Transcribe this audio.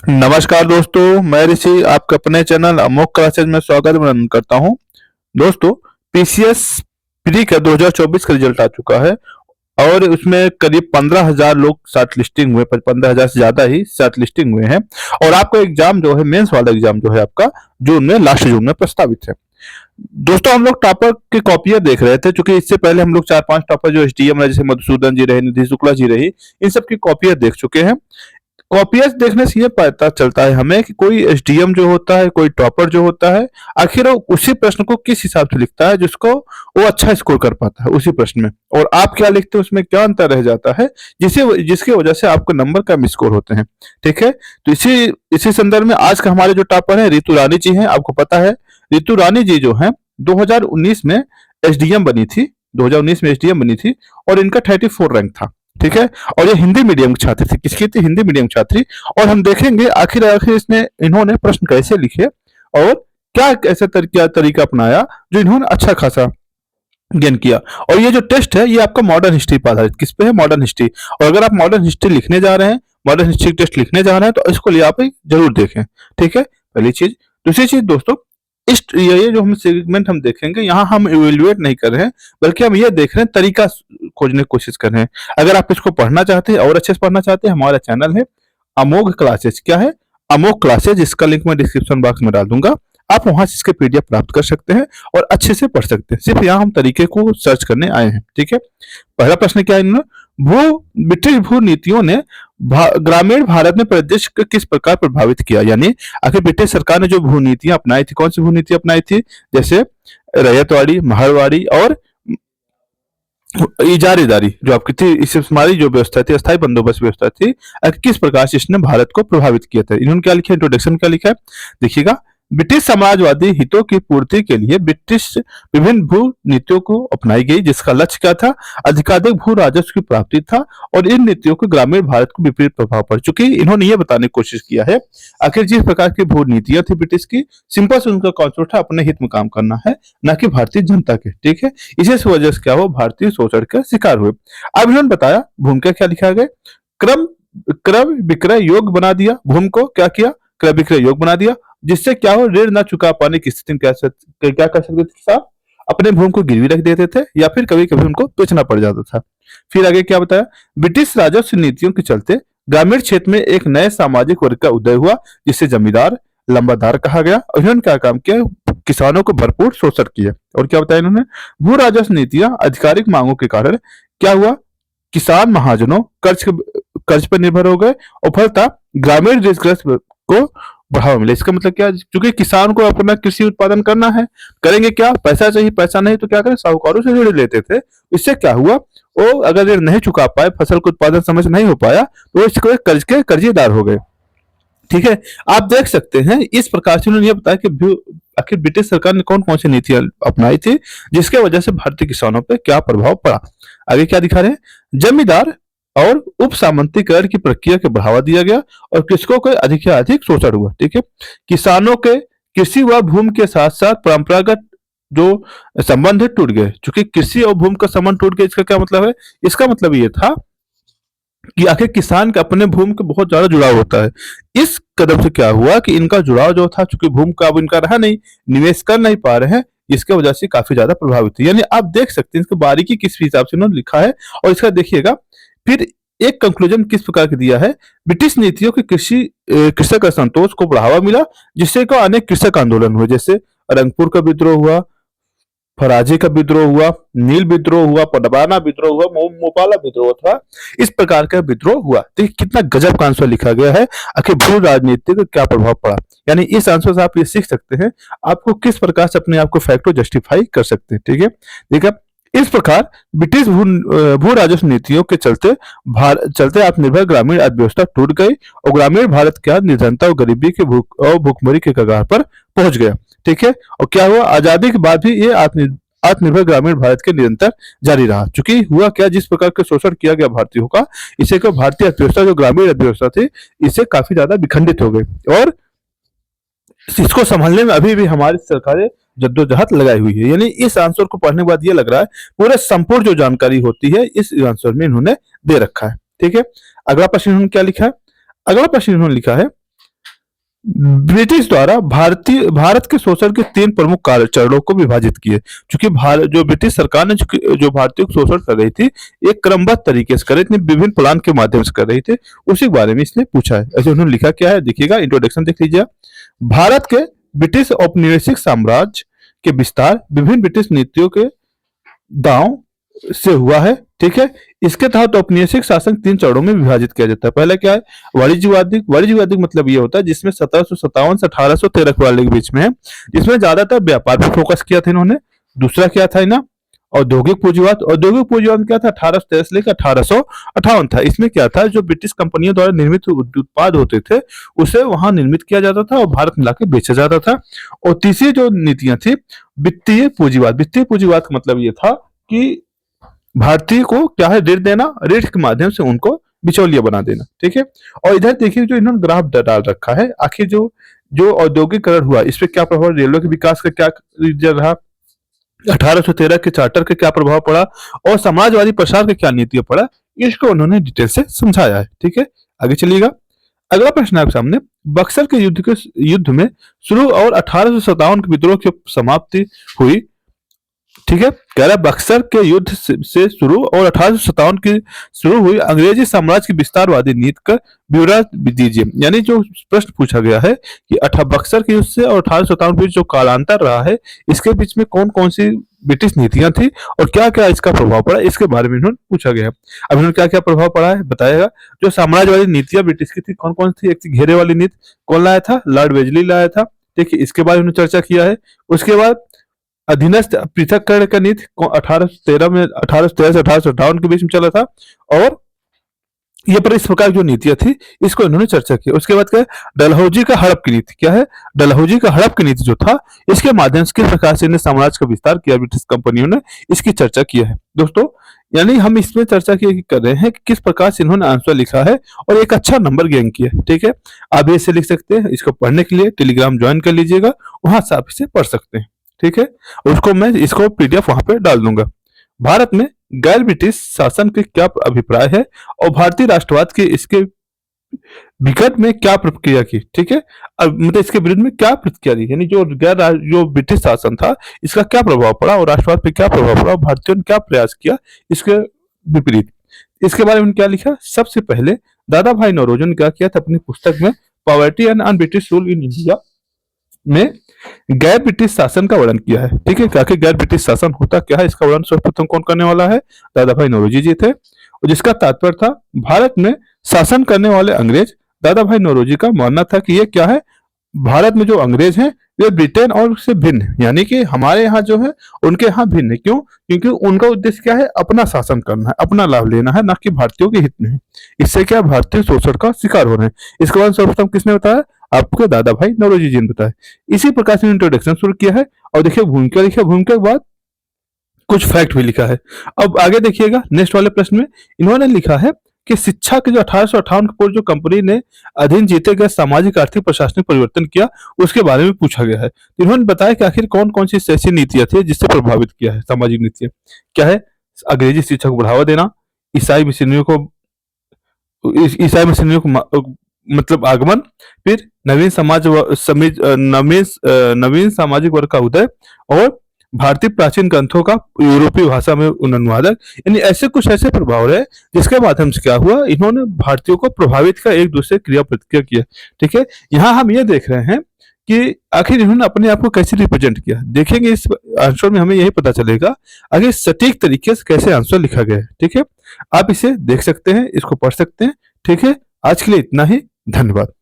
नमस्कार दोस्तों, मैं ऋषि आपके अपने चैनल अमोक क्लासेज में स्वागत अभिनंदन करता हूं। दोस्तों, पीसीएस प्री का 2024 का रिजल्ट आ चुका है और उसमें करीब 15,000 लोग शॉर्ट लिस्टिंग हुए, 15,000 से ज्यादा ही शॉर्ट लिस्टिंग हुए हैं। और आपका एग्जाम जो है, मेंस वाला एग्जाम जो है आपका जून में, लास्ट जून में प्रस्तावित है। दोस्तों, हम लोग टॉपर की कॉपियां देख रहे थे, क्योंकि इससे पहले हम लोग 4-5 टॉपर जो एसडीएम है, जैसे मधुसूदन जी रहे, निधि शुक्ला जी रही, इन सब की कॉपियां देख चुके हैं। कॉपियस देखने से ये पता चलता है हमें कि कोई एसडीएम जो होता है, कोई टॉपर जो होता है, आखिर वो उसी प्रश्न को किस हिसाब से लिखता है जिसको वो अच्छा स्कोर कर पाता है उसी प्रश्न में, और आप क्या लिखते हैं उसमें क्या अंतर रह जाता है, जिसकी वजह से आपके नंबर कम स्कोर होते हैं। ठीक है, तो इसी इसी संदर्भ में आज का हमारे जो टॉपर है रितु रानी जी हैं। आपको पता है रितु रानी जी जो है 2019 में एसडीएम बनी थी, 2019 में एसडीएम बनी थी और इनका 34 रैंक था। ठीक है, और ये हिंदी मीडियम की छात्री थी। किसकी थी? हिंदी मीडियम छात्री। और हम देखेंगे आखिर आखिर इसने इन्होंने प्रश्न कैसे लिखे और क्या ऐसा तरीका अपनाया जो इन्होंने अच्छा खासा गेन किया। और ये जो टेस्ट है ये आपका मॉडर्न हिस्ट्री पर आधारित, किस पे है? Modern history. और अगर आप मॉडर्न हिस्ट्री लिखने जा रहे हैं, मॉडर्न हिस्ट्री टेस्ट लिखने जा रहे हैं, तो इसको लिए आप जरूर देखें। ठीक है, पहली चीज। दूसरी चीज दोस्तों, इस ये जो हम सेगमेंट हम देखेंगे, यहाँ हम इवेल्युएट नहीं कर रहे हैं, बल्कि हम ये देख रहे हैं, तरीका खोजने की कोशिश कर रहे हैं। अगर आप इसको पढ़ना चाहते हैं और अच्छे से पढ़ना चाहते हैं, हमारा चैनल है अमोघ क्लासेज। क्या है? अमोघ क्लासेज। इसका लिंक मैं डिस्क्रिप्शन बॉक्स में डाल दूंगा, आप वहां से इसके पीडीएफ प्राप्त कर सकते हैं और अच्छे से पढ़ सकते हैं। सिर्फ यहाँ हम तरीके को सर्च करने आए हैं। ठीक है, पहला प्रश्न क्या है इन्होंने? ब्रिटिश भू नीतियों ने ग्रामीण भारत में परिदृश्य को किस प्रकार प्रभावित किया? यानी आखिर ब्रिटिश सरकार ने जो भू नीतियां अपनाई थी, कौन सी भू नीति अपनाई थी? जैसे रैयतवाड़ी, महलवाड़ी और इजारेदारी जो आपकी थी, इस हमारी जो व्यवस्था थी, अस्थायी बंदोबस्त व्यवस्था थी, किस प्रकार से इसने भारत को प्रभावित किया था। इन्होंने क्या लिखा है? इंट्रोडक्शन क्या लिखा है, देखिएगा। ब्रिटिश साम्राज्यवादी हितों की पूर्ति के लिए ब्रिटिश विभिन्न भू नीतियों को अपनाई गई, जिसका लक्ष्य क्या था? अधिकाधिक भू राजस्व की प्राप्ति था। और इन नीतियों को ग्रामीण भारत को विपरीत प्रभाव पड़ चुकी। इन्होंने ये बताने की कोशिश किया है आखिर जिस प्रकार की भू नीतियां थी ब्रिटिश की, सिंपल से उनका कॉन्सेप्ट था अपने हित में काम करना है, न कि भारतीय जनता के। ठीक है, इसी वजह से क्या हुआ? भारतीय शोषण का शिकार हुए। अब इन्होंने बताया भूमि क्या लिखा गया? क्रम क्रय विक्रय योग्य बना दिया। भूमि को क्या किया? क्रय विक्रय योग्य बना दिया, जिससे क्या हो? ऋण ना चुका पाने की स्थिति में क्या कर सकते थे साहब? अपने भूमि को गिरवी रख देते थे या फिर कभी कभी उनको बेचना पड़ जाता था। फिर आगे क्या बताया? ब्रिटिश राजस्व नीतियों के चलते ग्रामीण क्षेत्र में एक नए सामाजिक वर्ग का उदय हुआ, जिसे जमींदार लंबादार कहा गया। और इन्होंने क्या काम किया? किसानों को भरपूर शोषण किया। और क्या बताया इन्होंने? भू राजस्व नीतियां आधिकारिक मांगों के कारण क्या हुआ? किसान महाजनों कर्ज पर निर्भर हो गए और फलता ग्रामीण देशग्रस्त को बढ़ावा मिले। इसका मतलब क्या? क्योंकि किसान को अपना कृषि उत्पादन करना है, करेंगे क्या? पैसा चाहिए, पैसा नहीं तो क्या करें? साहूकारों से ऋण लेते थे। इससे क्या हुआ? वो अगर ऋण नहीं चुका पाए, फसल का उत्पादन समय से नहीं हो पाया, तो इसको कर्ज के कर्जेदार हो गए। ठीक है, आप देख सकते हैं इस प्रकार से उन्होंने ये बताया कि आखिर ब्रिटिश सरकार ने कौन कौन सी नीतियां अपनाई थी, जिसके वजह से भारतीय किसानों पर क्या प्रभाव पड़ा। आगे क्या दिखा रहे हैं? जमींदार और उप सामंतीकरण की प्रक्रिया को बढ़ावा दिया गया और कृषकों को अधिक से अधिक शोषण हुआ। ठीक है, किसानों के कृषि व भूमि के साथ साथ परंपरागत जो संबंध है टूट गए। चूंकि कृषि और भूमि का संबंध टूट गया, इसका क्या मतलब है? इसका मतलब ये था कि आखिर किसान के अपने भूमि के बहुत ज्यादा जुड़ाव होता है। इस कदम से क्या हुआ कि इनका जुड़ाव जो था, चूंकि भूमि का अब इनका रहा नहीं, निवेश कर नहीं पा रहे हैं, इसके वजह से काफी ज्यादा प्रभावित हुई। यानी आप देख सकते हैं इसको बारीकी किस हिसाब से इन्होंने लिखा है। और इसका देखिएगा फिर एक कंक्लूजन किस प्रकार का दिया है? ब्रिटिश नीतियों के कृषक असंतोष को बढ़ावा मिला, जिससे को अनेक कृषक आंदोलन हुए, जैसे रंगपुर का विद्रोह हुआ, फराजी का विद्रोह हुआ, नील विद्रोह हुआ, पडवाना विद्रोह हुआ, मोपाला विद्रोह था। इस प्रकार का विद्रोह हुआ। देखिए कितना गजब का आंसर लिखा गया है, आखिर भू राजनीति का क्या प्रभाव पड़ा। यानी इस आंसर से आप ये सीख सकते हैं आपको किस प्रकार से अपने आप को फैक्ट को जस्टिफाई कर सकते हैं। ठीक है, देखिए इस प्रकार ब्रिटिश भू राजस्व नीतियों के चलते आत्मनिर्भर ग्रामीण अर्थव्यवस्था टूट गई और ग्रामीण भारत क्या निर्धनता और गरीबी के भूखमरी के कगार पर पहुंच गया। ठीक है, और क्या हुआ? आजादी के बाद भी ये आत्मनिर्भर ग्रामीण भारत के निरंतर जारी रहा। चूंकि हुआ क्या, जिस प्रकार का शोषण किया गया भारतीयों का, इससे क्या भारतीय अर्थव्यवस्था जो ग्रामीण अर्थव्यवस्था थी, इससे काफी ज्यादा विखंडित हो गई। और इसको संभालने में अभी भी हमारी सरकारें जद्दोजहद लगाई हुई है। यानी इस आंसर को पढ़ने के बाद ये लग रहा है पूरे संपूर्ण जो जानकारी होती है इस आंसर में इन्होंने दे रखा है। ठीक है, अगला प्रश्न इन्होंने क्या लिखा है? अगला प्रश्न इन्होंने लिखा है ब्रिटिश द्वारा भारत के शोषण के 3 प्रमुख चरणों को विभाजित किए। चूंकि भारत जो ब्रिटिश सरकार ने जो भारतीयों को शोषण कर रही थी, एक क्रमबद्ध तरीके से कर रही थी, विभिन्न प्लान के माध्यम से कर रही थी, उसी के बारे में इसने पूछा है। ऐसे उन्होंने लिखा क्या है, देखिएगा, इंट्रोडक्शन देख लीजिए। भारत के ब्रिटिश औपनिवेशिक साम्राज्य के विस्तार विभिन्न ब्रिटिश नीतियों के दांव से हुआ है। ठीक है, इसके तहत औपनिवेशिक शासन 3 चरणों में विभाजित किया जाता है। पहला क्या है, वाणिज्यवादी मतलब ये होता है जिसमें 1757 से 1813 वाले के बीच में है, जिसमें ज्यादातर व्यापार पर फोकस किया था इन्होंने। दूसरा क्या था ना, औद्योगिक पूंजीवाद क्या था, 1813 से लेकर 1858 था। इसमें क्या था, जो ब्रिटिश कंपनियों द्वारा निर्मित उत्पाद होते थे उसे वहां निर्मित किया जाता था और भारत में लाके बेचा जाता था। और तीसरी जो नीतियां थी, वित्तीय पूंजीवाद का मतलब ये था कि भारतीय को क्या है, ऋण देना, ऋण के माध्यम से उनको बिचौलिया बना देना। ठीक है, और इधर देखिए जो इन्होंने ग्राफ डाल रखा है, आखिर जो जो औद्योगिकरण हुआ इस पे क्या प्रभाव, रेलवे के विकास का क्या रहा, 1813 के चार्टर का क्या प्रभाव पड़ा, और समाजवादी प्रसार का क्या नीतियां पड़ा, इसको उन्होंने डिटेल से समझाया है। ठीक है, आगे चलिएगा। अगला प्रश्न आपके सामने, बक्सर के युद्ध में शुरू और 1857 के विद्रोह की समाप्ति हुई। ठीक है, कह रहा है बक्सर के युद्ध से शुरू और 1857 की शुरू हुई अंग्रेजी साम्राज्य की विस्तारवादी नीति का ब्यौरा दीजिए। यानी जो प्रश्न पूछा गया है कि बक्सर के युद्ध से और 1857 के बीच जो कालांतर रहा है, इसके बीच में कौन कौन सी ब्रिटिश नीतियां थी और क्या क्या इसका प्रभाव पड़ा, इसके बारे में इन्होंने पूछा गया है। अब इन्होंने क्या क्या प्रभाव पड़ा है बताएगा। जो साम्राज्यवादी नीतियां ब्रिटिश की थी कौन कौन सी, एक थी घेरे वाली नीति, कौन लाया था, लॉर्ड वेजली लाया था। ठीक है, इसके बारे में उन्होंने चर्चा किया है। उसके बाद अधीनस्थ पृथक्करण का नीति 1813 से 1858 के बीच में चला था, और ये पर इस प्रकार की जो नीतियां थी इसको इन्होंने चर्चा की। उसके बाद क्या है, डलहौजी का हड़प की नीति। क्या है, डलहौजी का हड़प की नीति जो था, इसके माध्यम से किस प्रकार से इन्हें साम्राज्य का विस्तार किया ब्रिटिश कंपनियों ने, इसकी चर्चा किया है दोस्तों। यानी हम इसमें चर्चा कर रहे हैं कि किस प्रकार से इन्होंने आंसर लिखा है और एक अच्छा नंबर गेन किया है। ठीक है, आप इसे लिख सकते हैं। इसको पढ़ने के लिए टेलीग्राम ज्वाइन कर लीजिएगा, वहां से आप इसे पढ़ सकते हैं। ठीक है, उसको मैं इसको पीडीएफ वहां पे डाल दूंगा। भारत में गैर ब्रिटिश शासन के क्या अभिप्राय है और भारतीय राष्ट्रवाद के इसके विकट में क्या प्रतिक्रिया की। ठीक है, अब मतलब इसके विरुद्ध में क्या प्रतिक्रिया दी, यानी जो ब्रिटिश शासन था इसका क्या प्रभाव पड़ा और राष्ट्रवाद पे क्या प्रभाव पड़ा और भारतीयों ने क्या प्रयास किया इसके विपरीत। इसके बारे में क्या लिखा, सबसे पहले दादा भाई नौरोजी ने क्या किया था अपनी पुस्तक में, poverty and un British rule in India में गैर ब्रिटिश शासन का वर्णन किया है। ठीक है, आखिर गैर ब्रिटिश शासन होता क्या है, इसका वर्णन सर्वप्रथम कौन करने वाला है, दादा भाई नौरोजी जी थे, और जिसका तात्पर्य था भारत में शासन करने वाले अंग्रेज। दादा भाई नौरोजी का मानना था कि ये क्या है, भारत में जो अंग्रेज हैं वे ब्रिटेन और उससे भिन्न, यानी कि हमारे यहाँ जो है उनके यहाँ भिन्न है। क्यों, क्योंकि उनका उद्देश्य क्या है, अपना शासन करना है, अपना लाभ लेना है, ना कि भारतीयों के हित में। इससे क्या भारतीय शोषण का शिकार हो रहे हैं। इसके बाद सर्वप्रथम किसने बताया, आपके दादा भाई नौरोजी जी ने बताया। इसी प्रकार से इंट्रोडक्शन शुरू किया है, और देखिए भूमिका लिखा, भूमिका के बाद कुछ फैक्ट भी लिखा है। अब आगे देखिएगा, नेक्स्ट वाले प्रश्न में इन्होंने लिखा है कि शिक्षा के जो 1858 के पूर्व जो कंपनी ने अधीन जीते गए सामाजिक आर्थिक प्रशासनिक परिवर्तन किया, उसके बारे में पूछा गया है। तो इन्होंने बताया कि आखिर कौन कौन सी ऐसी नीतियां थी जिससे प्रभावित किया है सामाजिक नीतियां। क्या है, अंग्रेजी शिक्षा को बढ़ावा देना, ईसाई मिशनरियों को ईसाई मिशनरियों को मतलब आगमन, फिर नवीन सामाजिक वर्ग का उदय, और भारतीय प्राचीन ग्रंथों का यूरोपीय भाषा में अनुवादक। यानी ऐसे प्रभाव रहे जिसके माध्यम से क्या हुआ, इन्होंने भारतीयों को प्रभावित कर एक दूसरे क्रिया प्रतिक्रिया किया। ठीक है, यहाँ हम ये देख रहे हैं कि आखिर इन्होंने अपने आप को कैसे रिप्रेजेंट किया। देखेंगे इस आंसर में हमें यही पता चलेगा आगे सटीक तरीके से कैसे आंसर लिखा गया है। ठीक है, आप इसे देख सकते हैं, इसको पढ़ सकते हैं। ठीक है, आज के लिए इतना ही, धन्यवाद।